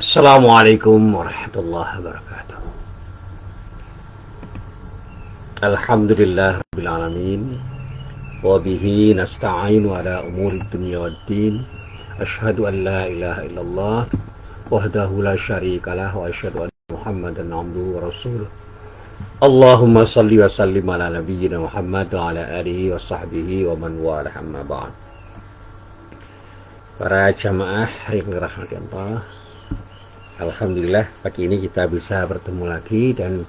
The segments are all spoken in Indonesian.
Assalamualaikum warahmatullahi wabarakatuh. Alhamdulillah rabbil alamin. Wa bihi nasta'inu ala umuri dunya waddin. Asyhadu an la ilaha illallah wahdahu la syarikalah wa asyhadu anna Muhammadan abduhu wa rasuluh. Allahumma salli wa sallim ala nabiyyina Muhammad wa ala alihi wa sahbihi wa man walah, amma ba'd. Para jamaah yang dirahmati Allah, alhamdulillah pagi ini kita bisa bertemu lagi, dan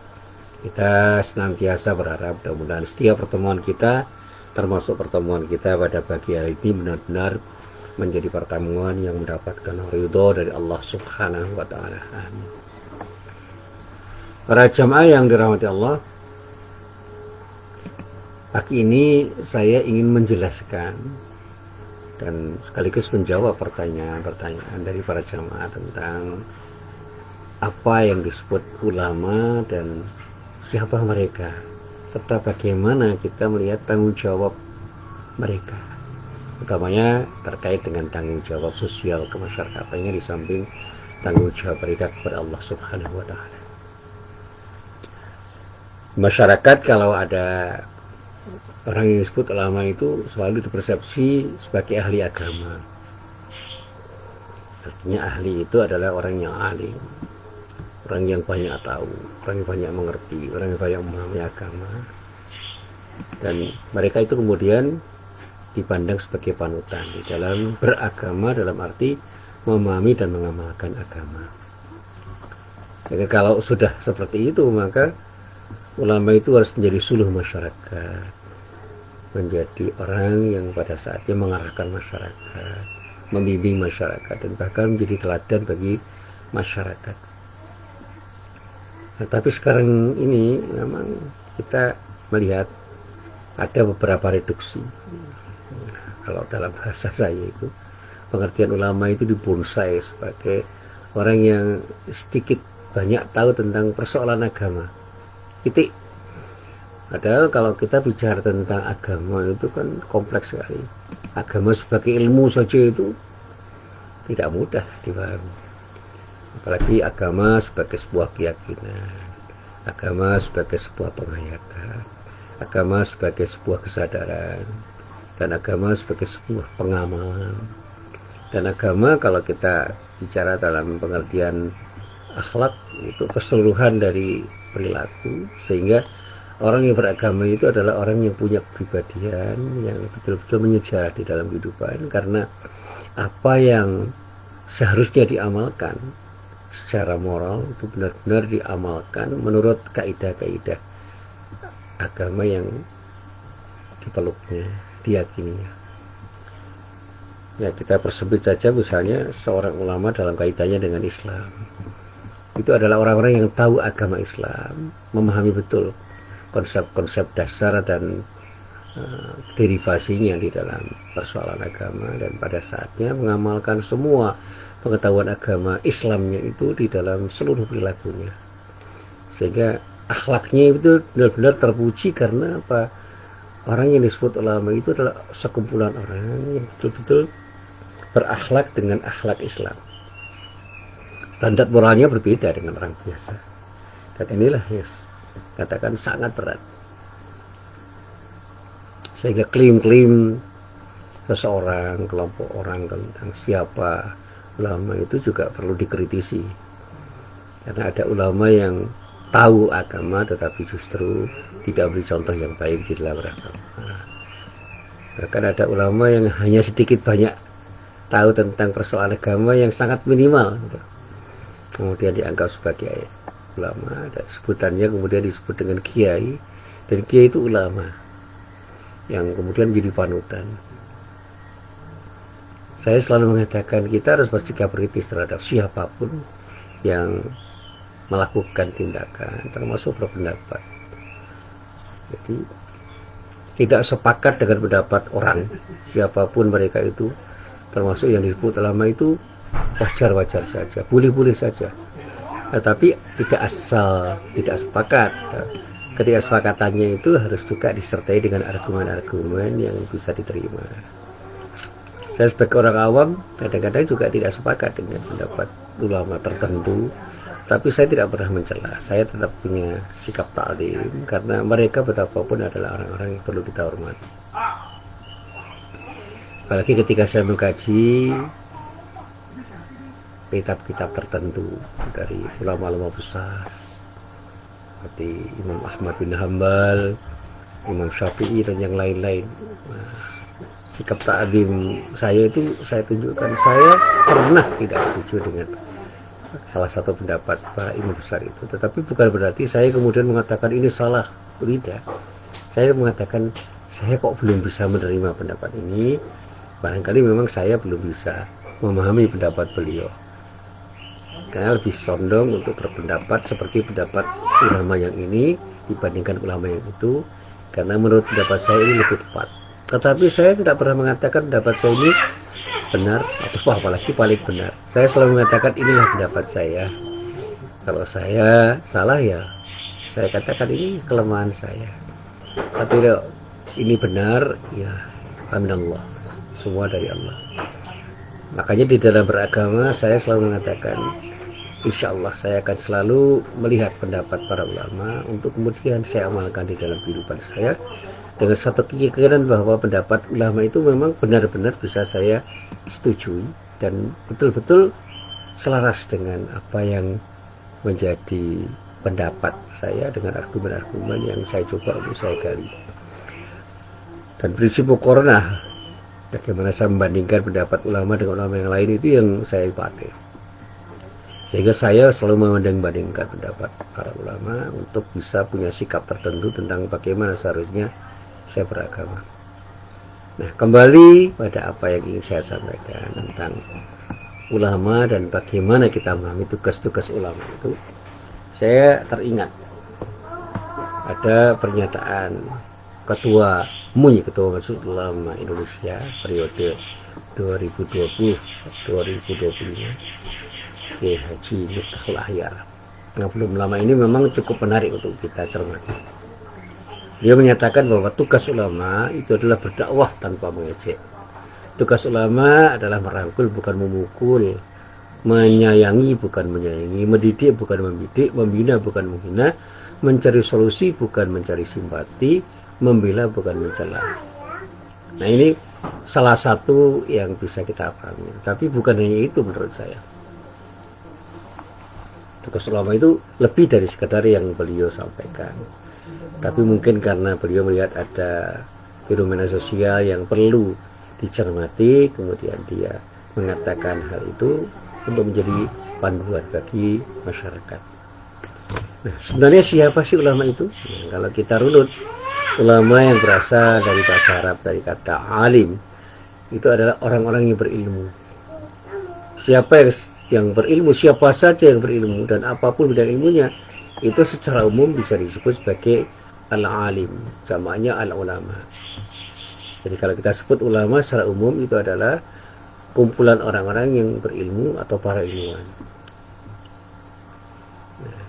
kita senantiasa berharap mudah-mudahan setiap pertemuan kita, termasuk pertemuan kita pada pagi hari ini, benar-benar menjadi pertemuan yang mendapatkan ridho dari Allah Subhanahu wa Ta'ala. Amin. Para jamaah yang dirahmati Allah, pagi ini saya ingin menjelaskan dan sekaligus menjawab pertanyaan-pertanyaan dari para jamaah tentang apa yang disebut ulama dan siapa mereka, serta bagaimana kita melihat tanggung jawab mereka, utamanya terkait dengan tanggung jawab sosial kemasyarakatannya di samping tanggung jawab mereka kepada Allah Subhanahu wa Ta'ala. Masyarakat, kalau ada orang yang disebut ulama itu selalu dipersepsi sebagai ahli agama. Artinya ahli itu adalah orang yang alim, orang yang banyak tahu, orang yang banyak mengerti, orang yang banyak memahami agama. Dan mereka itu kemudian dipandang sebagai panutan di dalam beragama, dalam arti memahami dan mengamalkan agama. Jadi kalau sudah seperti itu, maka ulama itu harus menjadi suluh masyarakat, menjadi orang yang pada saatnya mengarahkan masyarakat, membimbing masyarakat, dan bahkan menjadi teladan bagi masyarakat. Nah, tapi sekarang ini memang kita melihat ada beberapa reduksi. Kalau dalam bahasa saya itu, pengertian ulama itu dibonsai sebagai orang yang sedikit banyak tahu tentang persoalan agama. Titik. Padahal kalau kita bicara tentang agama itu kan kompleks sekali. Agama sebagai ilmu saja itu tidak mudah dipahami. Apalagi agama sebagai sebuah keyakinan, agama sebagai sebuah penghayatan, agama sebagai sebuah kesadaran, dan agama sebagai sebuah pengamalan. Dan agama kalau kita bicara dalam pengertian akhlak itu keseluruhan dari perilaku, sehingga orang yang beragama itu adalah orang yang punya kepribadian yang betul-betul menyejarah di dalam kehidupan, karena apa yang seharusnya diamalkan secara moral itu benar-benar diamalkan menurut kaidah-kaidah agama yang dipeluknya, diyakininya. Ya, kita persempit saja, misalnya seorang ulama dalam kaitannya dengan Islam itu adalah orang-orang yang tahu agama Islam, memahami betul konsep-konsep dasar dan derivasinya di dalam persoalan agama, dan pada saatnya mengamalkan semua pengetahuan agama Islamnya itu di dalam seluruh perilakunya, sehingga akhlaknya itu benar-benar terpuji. Karena apa? Orang yang disebut ulama itu adalah sekumpulan orang yang betul-betul berakhlak dengan akhlak Islam. Standar moralnya berbeda dengan orang biasa, dan inilah yang katakan sangat berat, sehingga klaim-klaim seseorang, kelompok orang tentang siapa ulama itu juga perlu dikritisi. Karena ada ulama yang tahu agama tetapi justru tidak beri contoh yang baik di dalam beragama. Bahkan ada ulama yang hanya sedikit banyak tahu tentang persoalan agama yang sangat minimal, kemudian dianggap sebagai ulama, dan sebutannya kemudian disebut dengan kiai, dan kiai itu ulama yang kemudian menjadi panutan. Saya selalu mengatakan kita harus bersikap kritis terhadap siapapun yang melakukan tindakan, termasuk berpendapat. Jadi tidak sepakat dengan pendapat orang siapapun mereka itu, termasuk yang disebut ulama itu, wajar-wajar saja, boleh-boleh saja. Tetapi tidak asal tidak sepakat. Ketidaksepakatannya itu harus juga disertai dengan argumen-argumen yang bisa diterima. Saya sebagai orang awam kadang-kadang juga tidak sepakat dengan pendapat ulama tertentu, tapi saya tidak pernah mencela. Saya tetap punya sikap ta'lim karena mereka betapapun adalah orang-orang yang perlu kita hormati. Apalagi ketika saya mengkaji kitab-kitab tertentu dari ulama-ulama besar seperti Imam Ahmad bin Hambal, Imam Syafi'i dan yang lain-lain. Nah, sikap ta'lim saya itu saya tunjukkan. Saya pernah tidak setuju dengan salah satu pendapat para imam besar itu, tetapi bukan berarti saya kemudian mengatakan ini salah. Tidak, saya mengatakan saya kok belum bisa menerima pendapat ini, barangkali memang saya belum bisa memahami pendapat beliau, karena lebih condong untuk berpendapat seperti pendapat ulama yang ini dibandingkan ulama yang itu, karena menurut pendapat saya ini lebih tepat. Tetapi saya tidak pernah mengatakan pendapat saya ini benar atau apalagi paling benar. Saya selalu mengatakan inilah pendapat saya. Kalau saya salah ya saya katakan ini kelemahan saya. Tapi kalau ini benar ya alhamdulillah, semua dari Allah. Makanya di dalam beragama saya selalu mengatakan insya Allah saya akan selalu melihat pendapat para ulama untuk kemudian saya amalkan di dalam kehidupan saya dengan satu keyakinan bahwa pendapat ulama itu memang benar-benar bisa saya setujui dan betul-betul selaras dengan apa yang menjadi pendapat saya dengan argumen-argumen yang saya coba untuk saya gali. Dan prinsip corona, bagaimana saya membandingkan pendapat ulama dengan ulama yang lain itu yang saya pakai. Sehingga saya selalu membanding-bandingkan pendapat para ulama untuk bisa punya sikap tertentu tentang bagaimana seharusnya saya beragama. Nah, kembali pada apa yang ingin saya sampaikan tentang ulama dan bagaimana kita memahami tugas-tugas ulama itu, saya teringat ada pernyataan Ketua Majelis Ulama Indonesia periode 2020-2025, Haji Miftahul Ahyar. Nah, belum lama ini memang cukup menarik untuk kita cermati. Dia menyatakan bahwa tugas ulama itu adalah berdakwah tanpa mengejek. Tugas ulama adalah merangkul bukan memukul, menyayangi bukan menyayangi, mendidik bukan membidik, membina bukan menghina, mencari solusi bukan mencari simpati, membela bukan mencela. Nah, ini salah satu yang bisa kita pahami. Tapi bukan hanya itu menurut saya. Tugas ulama itu lebih dari sekadar yang beliau sampaikan. Tapi mungkin karena beliau melihat ada fenomena sosial yang perlu dicermati, kemudian dia mengatakan hal itu untuk menjadi panduan bagi masyarakat. Nah, sebenarnya siapa sih ulama itu? Nah, kalau kita runut, ulama yang berasal dari bahasa Arab dari kata alim itu adalah orang-orang yang berilmu. Siapa yang berilmu, siapa saja yang berilmu dan apapun bidang ilmunya, itu secara umum bisa disebut sebagai al-alim, jamaknya al-ulama. Jadi kalau kita sebut ulama secara umum itu adalah kumpulan orang-orang yang berilmu atau para ilmuwan. Nah,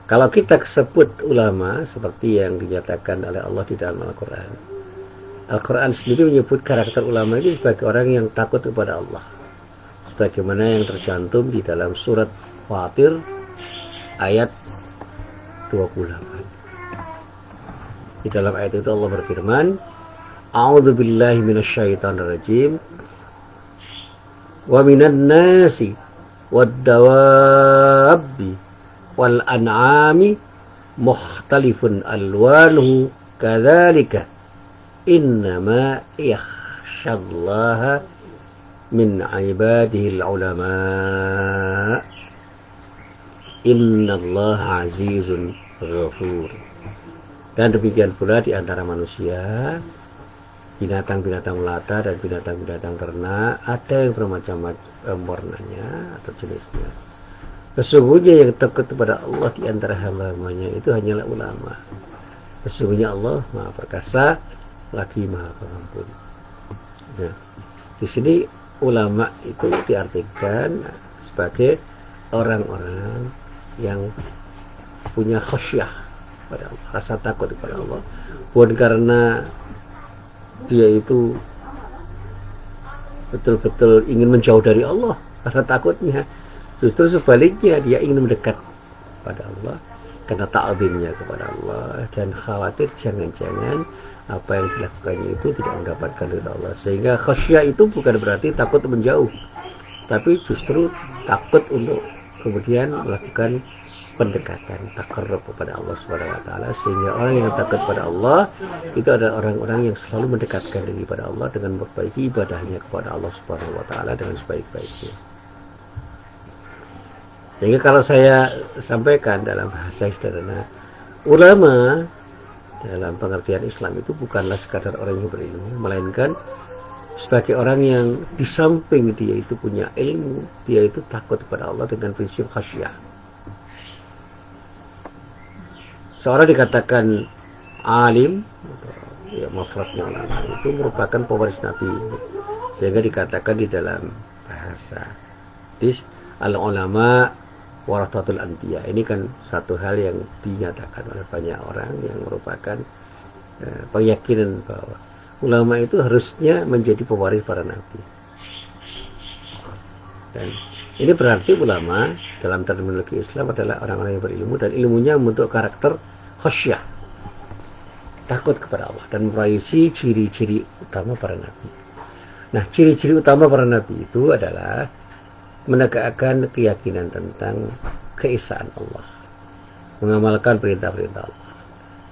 kalau kita sebut ulama seperti yang dinyatakan oleh Allah di dalam Al-Quran, Al-Quran sendiri menyebut karakter ulama itu sebagai orang yang takut kepada Allah, sebagaimana yang tercantum di dalam surat Fatir ayat 28. Di dalam ayat itu Allah berfirman, A'udzubillahi minasyaitonirrajim. Wa minan nasi wad-dawabbi wal an'ami mukhtalifun alwanuhu kadzalika innama yakhshallaha min ibadihil ulama innallaha azizun ghafur. Dan demikian pula di antara manusia, binatang-binatang melata dan binatang-binatang ternak, ada yang bermacam-macam warnanya atau jenisnya. Sesungguhnya yang takut kepada Allah di antara hamba-hambanya itu hanyalah ulama. Sesungguhnya Allah Maha Perkasa lagi Maha Pengampun. Nah, di sini ulama itu diartikan sebagai orang-orang yang punya khasyah pada Allah, rasa takut kepada Allah, bukan karena dia itu betul-betul ingin menjauh dari Allah karena takutnya, Justru sebaliknya, dia ingin mendekat pada Allah karena ta'zimnya kepada Allah dan khawatir jangan-jangan apa yang dilakukannya itu tidak mendapatkan ridha Allah. Sehingga khasyah itu bukan berarti takut menjauh, tapi justru takut untuk kemudian melakukan pendekatan, takarrub kepada Allah Subhanahu wa taala. Sehingga orang yang takut pada Allah itu adalah orang-orang yang selalu mendekatkan diri pada Allah dengan memperbaiki ibadahnya kepada Allah Subhanahu wa taala dengan sebaik-baiknya. Sehingga kalau saya sampaikan dalam bahasa sederhana, ulama dalam pengertian Islam itu bukanlah sekadar orang yang berilmu, melainkan sebagai orang yang di samping dia itu punya ilmu, dia itu takut kepada Allah dengan prinsip khasyah. Seorang dikatakan alim, ya mafradnya ulama itu merupakan pewaris Nabi, sehingga dikatakan di dalam bahasa hadis al-ulama warathatul anbiya. Ini kan satu hal yang dinyatakan oleh banyak orang yang merupakan keyakinan bahwa ulama itu harusnya menjadi pewaris para nabi. Dan ini berarti ulama dalam terminologi Islam adalah orang-orang yang berilmu dan ilmunya membentuk karakter khasyah, takut kepada Allah dan meraih ciri-ciri utama para nabi. Nah, ciri-ciri utama para nabi itu adalah menegakkan keyakinan tentang keesaan Allah, mengamalkan perintah-perintah Allah,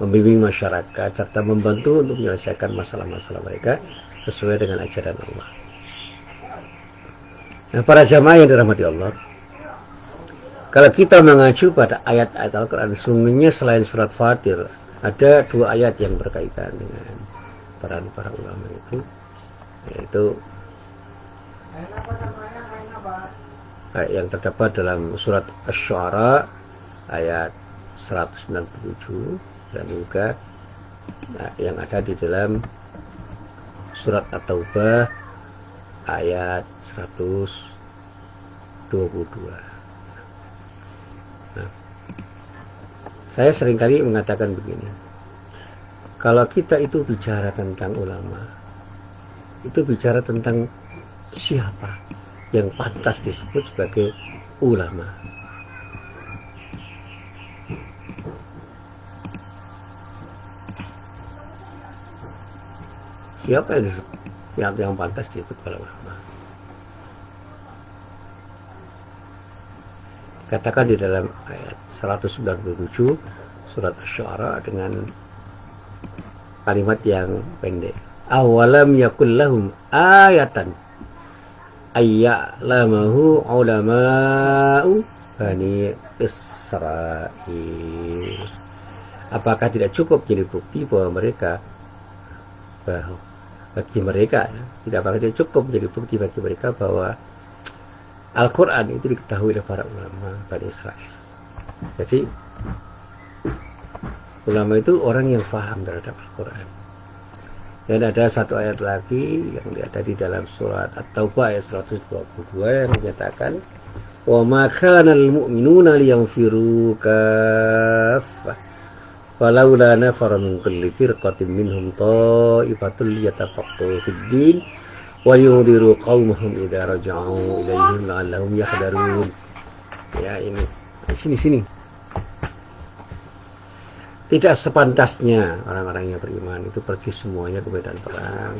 membimbing masyarakat, serta membantu untuk menyelesaikan masalah-masalah mereka sesuai dengan ajaran Allah. Nah, para jamaah yang dirahmati Allah, kalau kita mengacu pada ayat-ayat Al-Quran, sungguhnya selain surat Fatir, ada dua ayat yang berkaitan dengan peran para ulama itu, yaitu yang terdapat dalam surat Asy-Syu'ara ayat 197 dan juga yang ada di dalam surat At-Taubah ayat 122. Nah, saya seringkali mengatakan begini, kalau kita itu bicara tentang ulama, itu bicara tentang siapa yang pantas disebut sebagai ulama. Siapa yang pantas disebut sebagai ulama? Katakan di dalam ayat 197 surat Asy-Syu'ara dengan kalimat yang pendek. Awalam yakul lahum ayatan ayya'lamahu ulama'u Bani Israel. Apakah tidak cukup jadi bukti bahwa bagi mereka tidak cukup menjadi bukti bagi mereka bahwa Al-Quran itu diketahui oleh para ulama Bani Israel. Jadi ulama itu orang yang paham terhadap Al-Quran. Dan ada satu ayat lagi yang ada di dalam surat At-Taubah ayat 122 yang menyatakan wa ma kana al-mu'minuna liyanfiru kaffah walaula nafara min kulli firqatin minhum ta'ifatul yatafaqqahu fid din wa yunziru qaumahum idza raja'u ilaihim la'allahum yahdharun. Ya, ini sini. Tidak sepantasnya orang-orang yang beriman itu pergi semuanya ke medan perang.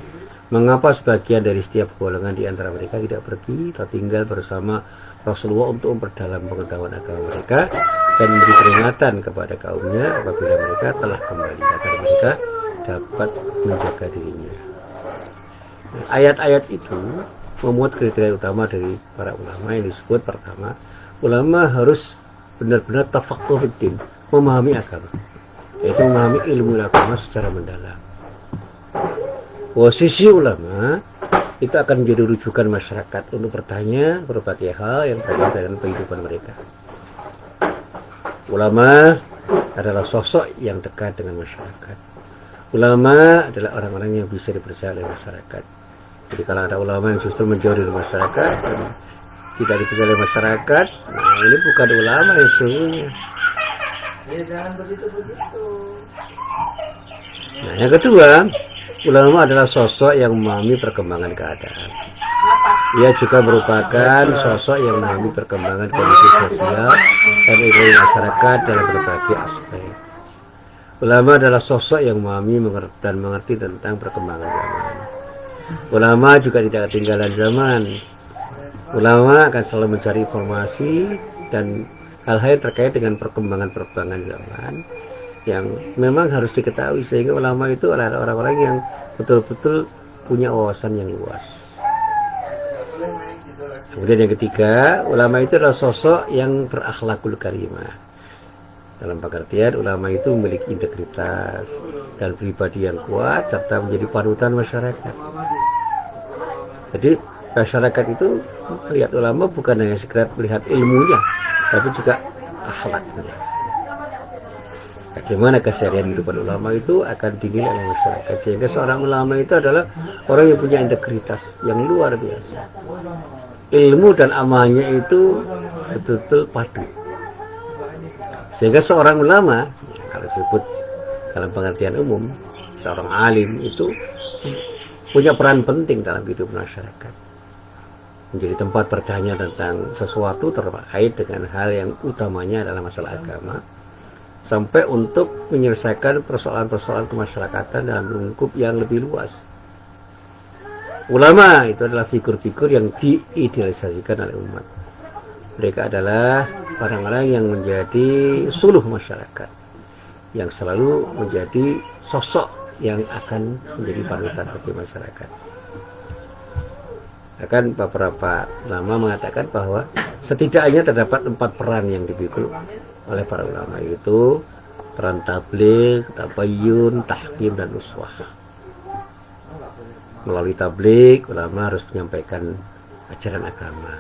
Mengapa sebagian dari setiap golongan di antara mereka tidak pergi, atau tinggal bersama Rasulullah untuk memperdalam pengetahuan agama mereka dan memberi peringatan kepada kaumnya apabila mereka telah kembali agar mereka dapat menjaga dirinya. Ayat-ayat itu memuat kriteria utama dari para ulama yang disebut pertama, ulama harus benar-benar tafaqquh fiddin, memahami agama, yaitu memahami ilmu agama secara mendalam. Posisi ulama itu akan menjadi rujukan masyarakat untuk bertanya berbagai hal yang terkait dengan kehidupan mereka. Ulama adalah sosok yang dekat dengan masyarakat. Ulama adalah orang-orang yang bisa dipercaya oleh masyarakat. Jadi kalau ada ulama yang justru menjauh dari masyarakat dan tidak dipercaya oleh masyarakat, nah ini bukan ulama yang sesungguhnya. Ya jangan begitu. Nah, yang kedua, ulama adalah sosok yang memahami perkembangan keadaan. Apa? Ia juga merupakan sosok yang memahami perkembangan kondisi sosial dan ekonomi masyarakat dalam berbagai aspek. Ulama adalah sosok yang memahami dan mengerti tentang perkembangan zaman. Ulama juga tidak ketinggalan zaman. Ulama akan selalu mencari informasi dan hal-hal terkait dengan perkembangan zaman yang memang harus diketahui, sehingga ulama itu adalah orang-orang yang betul-betul punya wawasan yang luas. Kemudian yang ketiga, ulama itu adalah sosok yang berakhlakul karimah. Dalam pengertian ulama itu memiliki integritas dan pribadi yang kuat serta menjadi panutan masyarakat. Jadi masyarakat itu melihat ulama bukan hanya sekedar melihat ilmunya, tapi juga akhlaknya. Bagaimana keseharian kehidupan ulama itu akan dinilai oleh masyarakat, sehingga seorang ulama itu adalah orang yang punya integritas yang luar biasa. Ilmu dan amalnya itu betul-betul padu, sehingga seorang ulama, kalau disebut dalam pengertian umum, seorang alim itu punya peran penting dalam kehidupan masyarakat, menjadi tempat bertanya tentang sesuatu terkait dengan hal yang utamanya adalah masalah agama, sampai untuk menyelesaikan persoalan-persoalan kemasyarakatan dalam lingkup yang lebih luas. Ulama itu adalah figur-figur yang diidealisasikan oleh umat. Mereka adalah orang-orang yang menjadi suluh masyarakat, yang selalu menjadi sosok yang akan menjadi panutan bagi masyarakat. Akan beberapa ulama mengatakan bahwa setidaknya terdapat 4 peran yang dipikul oleh para ulama, yaitu peran tabligh, tabayyun, tahkim, dan uswah. Melalui tabligh, ulama harus menyampaikan ajaran agama,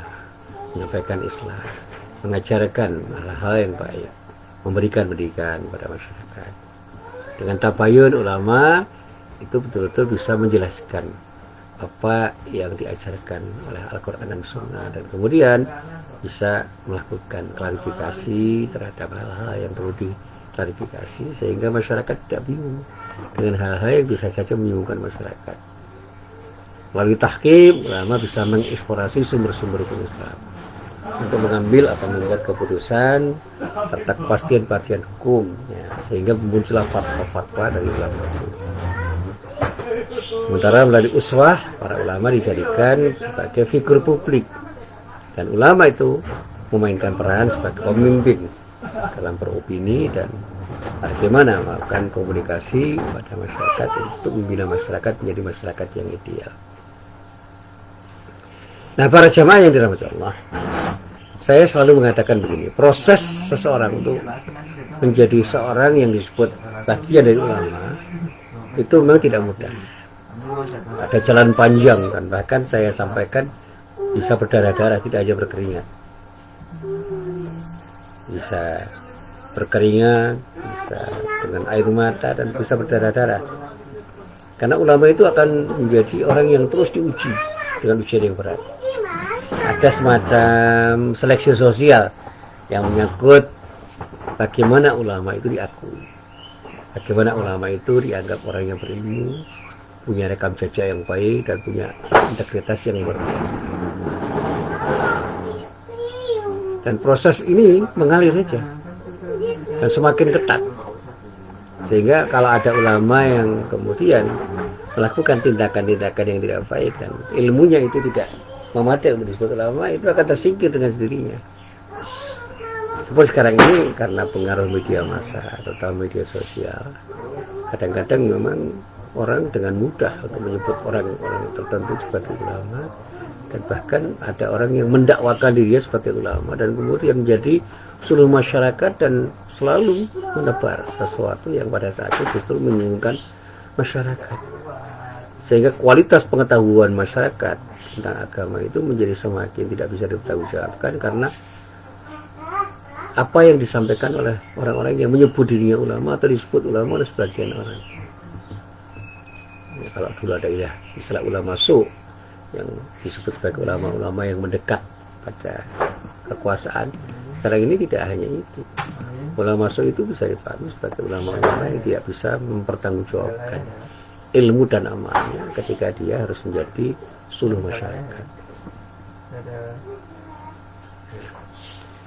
menyampaikan Islam, mengajarkan hal-hal yang baik, memberikan pendidikan kepada masyarakat. Dengan tabayyun, ulama itu betul-betul bisa menjelaskan apa yang diajarkan oleh Al-Quran dan Sunnah, dan kemudian bisa melakukan klarifikasi terhadap hal-hal yang perlu diklarifikasi, sehingga masyarakat tidak bingung dengan hal-hal yang bisa saja membingungkan masyarakat. Melalui tahkim, ulama bisa mengeksplorasi sumber-sumber hukum Islam untuk mengambil atau membuat keputusan serta kepastian-kepastian hukum, ya, sehingga muncullah fatwa-fatwa dari ulama itu. Sementara melalui uswah, para ulama dijadikan sebagai figur publik, dan ulama itu memainkan peran sebagai pemimpin dalam beropini dan bagaimana melakukan komunikasi pada masyarakat untuk membina masyarakat menjadi masyarakat yang ideal. Nah, para jamaah yang dirahmati Allah, saya selalu mengatakan begini, proses seseorang itu menjadi seorang yang disebut bagian dari ulama itu memang tidak mudah. Ada jalan panjang, dan bahkan saya sampaikan bisa berdarah-darah, tidak hanya berkeringat, bisa berkeringat, bisa dengan air mata, dan bisa berdarah-darah. Karena ulama itu akan menjadi orang yang terus diuji dengan ujian yang berat. Ada semacam seleksi sosial yang menyangkut bagaimana ulama itu diakui, bagaimana ulama itu dianggap orang yang berilmu, punya rekam jejak yang baik, dan punya integritas yang luar biasa. Dan proses ini mengalir saja dan semakin ketat, sehingga kalau ada ulama yang kemudian melakukan tindakan-tindakan yang tidak baik dan ilmunya itu tidak memadai untuk disebut ulama, itu akan tersingkir dengan sendirinya. Meskipun sekarang ini karena pengaruh media massa atau media sosial, kadang-kadang memang orang dengan mudah untuk menyebut orang-orang tertentu sebagai ulama, dan bahkan ada orang yang mendakwakan dirinya sebagai ulama dan kemudian menjadi seluruh masyarakat dan selalu menebar sesuatu yang pada saat itu justru menyinggung masyarakat, sehingga kualitas pengetahuan masyarakat tentang agama itu menjadi semakin tidak bisa dipertanggungjawabkan, karena apa yang disampaikan oleh orang-orang yang menyebut dirinya ulama atau disebut ulama oleh sebagian orang. Ya, kalau dulu ada istilah ulama su yang disebut sebagai ulama-ulama yang mendekat pada kekuasaan, sekarang ini tidak hanya itu. Ulama su itu bisa dipahami sebagai ulama-ulama yang tidak bisa mempertanggungjawabkan ilmu dan amalnya ketika dia harus menjadi suluh masyarakat.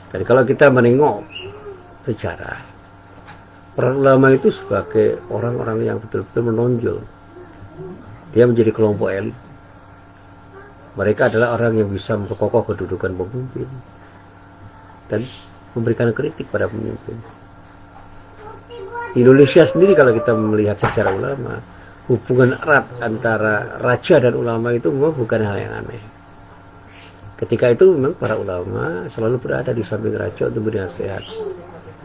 Dan kalau kita menengok sejarah, para ulama itu sebagai orang-orang yang betul-betul menonjol. Dia menjadi kelompok elit. Mereka adalah orang yang bisa memperkokoh kedudukan pemimpin dan memberikan kritik pada pemimpin. Di Indonesia sendiri kalau kita melihat sejarah ulama, hubungan erat antara raja dan ulama itu memang bukan hal yang aneh. Ketika itu memang para ulama selalu berada di samping raja untuk beri nasihat,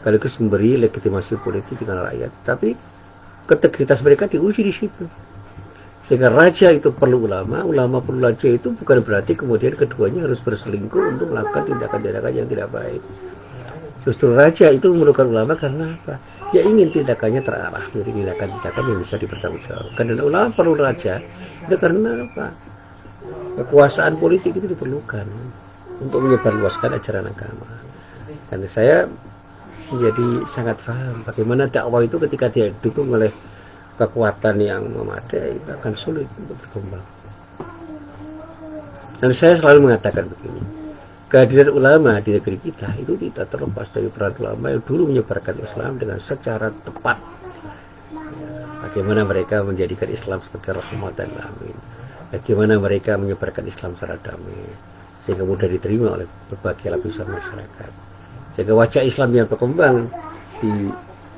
sekaligus memberi legitimasi politik dengan rakyat. Tapi integritas mereka diuji di situ. Sehingga raja itu perlu ulama, ulama perlu raja itu bukan berarti kemudian keduanya harus berselingkuh untuk melakukan tindakan-tindakan yang tidak baik. Justru raja itu memerlukan ulama karena apa? Dia ingin tindakannya terarah, jadi tindakan-tindakan yang bisa dipertanggungjawabkan. Dan ulama perlu raja itu karena apa? Kekuasaan politik itu diperlukan untuk menyebarluaskan ajaran agama. Dan saya menjadi sangat paham bagaimana dakwah itu ketika dia didukung oleh kekuatan yang memadai itu akan sulit untuk berkembang. Dan saya selalu mengatakan begini, kehadiran ulama di negeri kita itu tidak terlepas dari peran ulama yang dulu menyebarkan Islam dengan secara tepat. Bagaimana mereka menjadikan Islam sebagai rahmatan lil alamin, bagaimana mereka menyebarkan Islam secara damai sehingga mudah diterima oleh berbagai lapisan masyarakat, sehingga wajah Islam yang berkembang di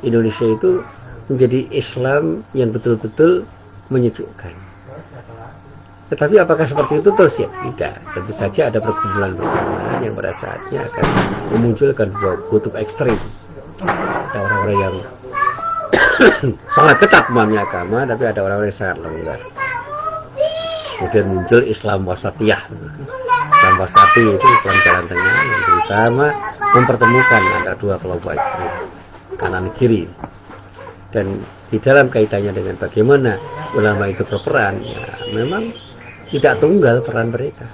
Indonesia itu menjadi Islam yang betul-betul menyejukkan. Tetapi apakah seperti itu terus? Ya tidak. Tentu saja ada pergumulan-pergumulan yang pada saatnya akan memunculkan dua kutub ekstrim. Ada orang-orang yang sangat ketat memahami agama, tapi ada orang-orang yang sangat longgar. Kemudian muncul Islam wasatiyah. Islam wasati itu Islam jalan tengah yang berusaha mempertemukan antara dua kelompok ekstrim, kanan kiri. Dan di dalam kaitannya dengan bagaimana ulama itu berperan, ya memang tidak tunggal peran mereka.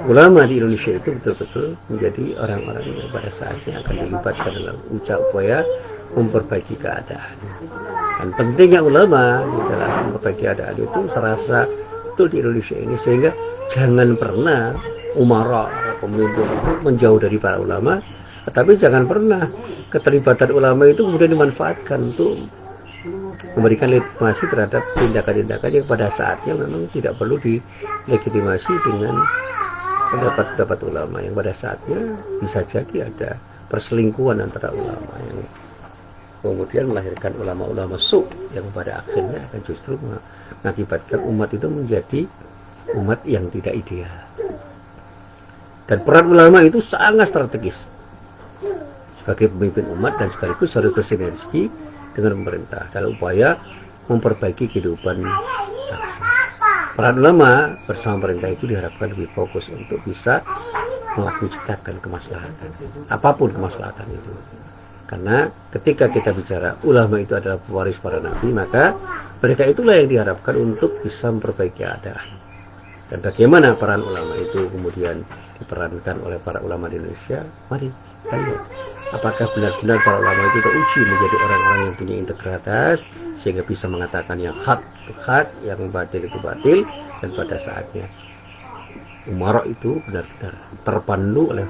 Ulama di Indonesia itu betul-betul menjadi orang-orang yang pada saatnya akan dilibatkan dalam upaya memperbaiki keadaan. Dan pentingnya ulama di dalam memperbaiki keadaan itu serasa betul di Indonesia ini, sehingga jangan pernah umara pemimpin itu menjauh dari para ulama, tetapi jangan pernah keterlibatan ulama itu kemudian dimanfaatkan untuk memberikan legitimasi terhadap tindakan-tindakan yang pada saatnya memang tidak perlu dilegitimasi dengan pendapat-pendapat ulama yang pada saatnya bisa jadi ada perselingkuhan antara ulama yang kemudian melahirkan ulama-ulama su yang pada akhirnya akan justru mengakibatkan umat itu menjadi umat yang tidak ideal. Dan peran ulama itu sangat strategis sebagai pemimpin umat dan sekaligus harus bersinergi dengan pemerintah dalam upaya memperbaiki kehidupan bangsa. Peran ulama bersama pemerintah itu diharapkan lebih fokus untuk bisa menciptakan kemaslahatan, apapun kemaslahatan itu. Karena ketika kita bicara ulama itu adalah pewaris para nabi, maka mereka itulah yang diharapkan untuk bisa memperbaiki keadaan. Dan bagaimana peran ulama itu kemudian diperankan oleh para ulama di Indonesia? Mari kita lihat. Apakah benar-benar para ulama itu teruji menjadi orang-orang yang punya integritas sehingga bisa mengatakan yang hak itu hak, yang batil itu batil, dan pada saatnya umara itu benar-benar terpandu oleh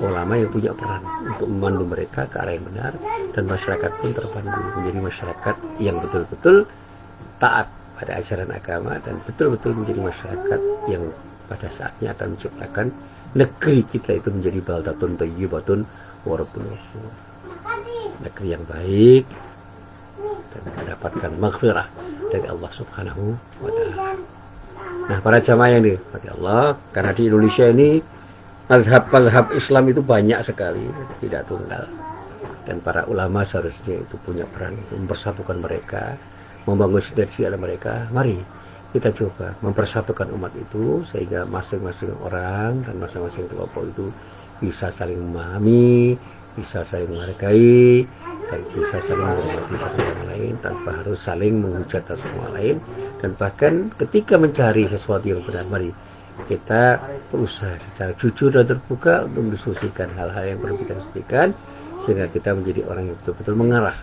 ulama yang punya peran untuk memandu mereka ke arah yang benar, dan masyarakat pun terpandu menjadi masyarakat yang betul-betul taat pada ajaran agama dan betul-betul menjadi masyarakat yang pada saatnya akan menciptakan negeri kita itu menjadi baldatun thayyibatun wa rabbun ghafur, negeri yang baik dan mendapatkan maghfirah dari Allah Subhanahu wa taala. Nah, para jamaah yang dirahmati Allah, karena di Indonesia ini mazhab-mazhab Islam itu banyak sekali, tidak tunggal. Dan para ulama seharusnya itu punya peran untuk mempersatukan mereka, membangun sinergi antara mereka. Mari kita coba mempersatukan umat itu sehingga masing-masing orang dan masing-masing kelompok itu bisa saling memahami, bisa saling menghargai, dan bisa saling menghormati satu sama lain tanpa harus saling menghujat satu sama lain. Dan bahkan ketika mencari sesuatu yang benar, mari kita berusaha secara jujur dan terbuka untuk mendiskusikan hal-hal yang perlu kita diskusikan, sehingga kita menjadi orang yang betul-betul mengarah,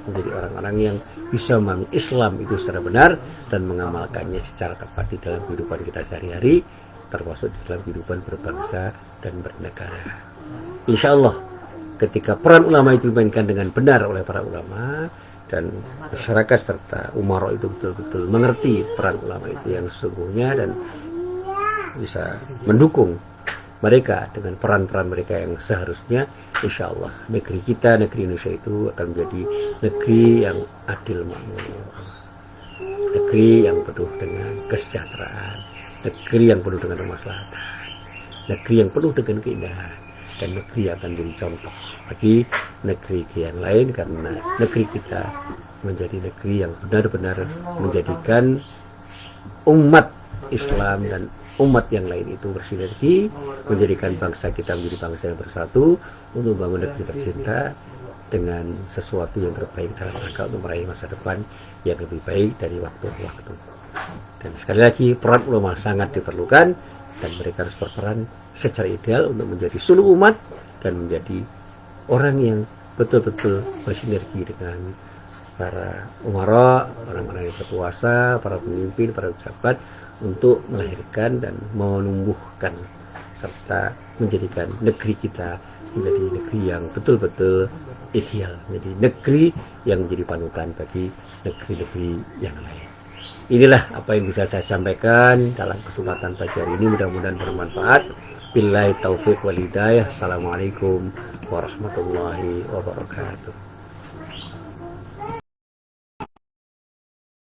menjadi orang-orang yang bisa memahami Islam itu secara benar dan mengamalkannya secara tepat di dalam kehidupan kita sehari-hari. termasuk di dalam kehidupan berbangsa dan bernegara. Insya Allah ketika peran ulama itu dimainkan dengan benar oleh para ulama dan masyarakat serta umara itu betul-betul mengerti peran ulama itu yang sesungguhnya dan bisa mendukung mereka dengan peran-peran mereka yang seharusnya, insya Allah negeri kita, negeri Indonesia itu akan menjadi negeri yang adil makmur, negeri yang penuh dengan kesejahteraan, negeri yang penuh dengan kemaslahatan, negeri yang penuh dengan keindahan, dan negeri yang akan jadi contoh bagi negeri yang lain, karena negeri kita menjadi negeri yang benar-benar menjadikan umat Islam dan umat yang lain itu bersinergi, menjadikan bangsa kita menjadi bangsa yang bersatu untuk membangun negeri tercinta dengan sesuatu yang terbaik dalam rangka untuk meraih masa depan yang lebih baik dari waktu ke waktu. Dan sekali lagi peran ulama sangat diperlukan dan mereka harus berperan secara ideal untuk menjadi suluh umat dan menjadi orang yang betul-betul bersinergi dengan para umara, orang-orang yang berkuasa, para pemimpin, para pejabat untuk melahirkan dan menumbuhkan serta menjadikan negeri kita menjadi negeri yang betul-betul ideal, menjadi negeri yang menjadi panutan bagi negeri-negeri yang lain. Inilah apa yang bisa saya sampaikan dalam kesempatan pagi hari ini, mudah-mudahan bermanfaat. Billahi taufiq wal hidayah. Assalamualaikum warahmatullahi wabarakatuh.